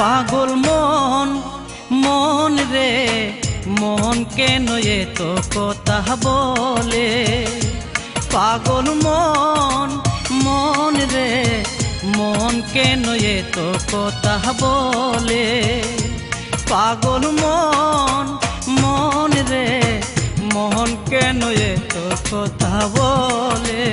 পাগল মন মন রে মন কেন এত কথা বলে। পাগল মন মন রে মন কেন এত কথা বলে। পাগল মন মন রে মন কেন এত কথা বলে।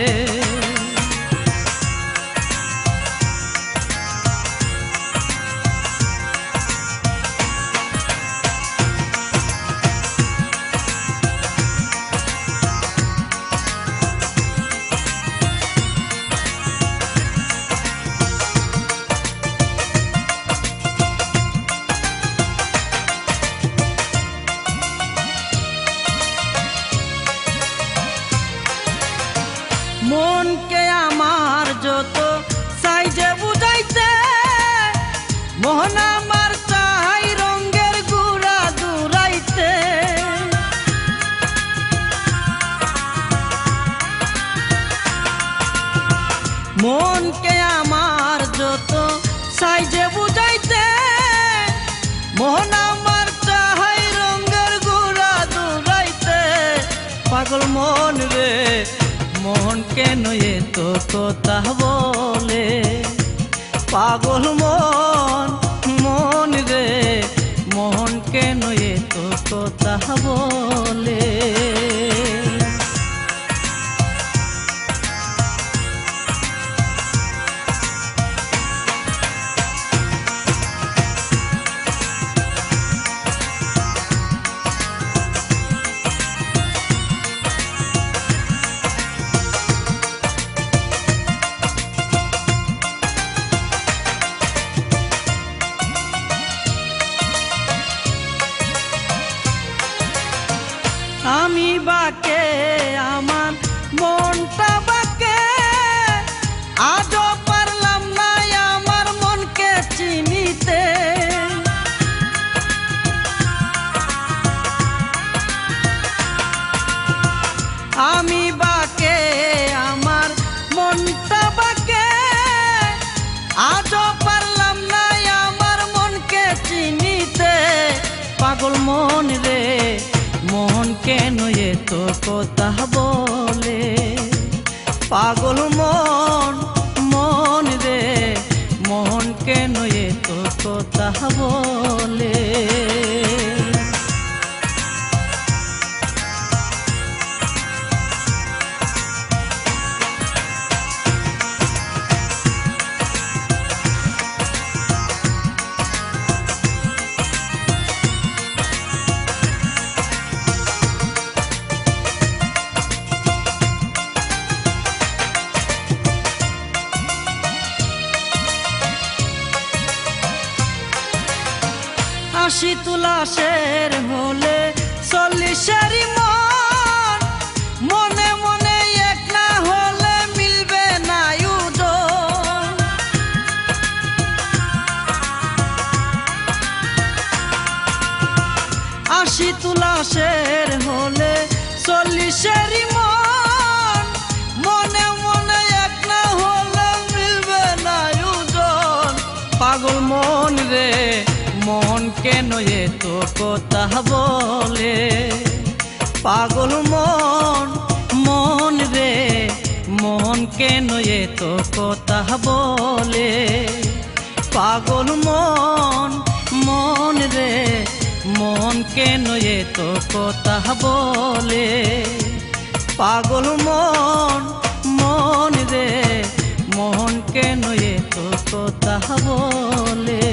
মন কে আমার যত চাই যে বুঝাইতে, মন আমার চাই রঙের গুড়া দুরাইতে। মন কে আমার যত চাই যে বুঝাইতে, মন আমার চাই রঙের গুড়া দুরাইতে। পাগল মন রে মন কেন এত কথা বলে। পাগল মন মন রে মন কেন এত কথা বলে। আমি বাকে আমার মনটা বাকে, আজও পারলাম না আমার মনকে চিনিতে। আমি বাকে আমার মনটা বাকে, আজও পারলাম না আমার মনকে চিনিতে। পাগল মন রে মন কেন এত কথা বলে। পাগল মন মন রে মন কেন এত কথা বলে। আশি তুলাশের হলে 40-এর মন, মনে মনে এক না হলে মিলবে না ওজন। আশি তুলাশের হলে 40-এর মন, মনে মনে এক না হলে মিলবে না ওজন। পাগল মন রে মন কেন এত কথা বলে। পাগল মন মন রে মন কেন এত কথা বলে। পাগল মন মন রে মন কেন এত কথা বলে। পাগল মন মন রে মন কেন এত কথা বলে।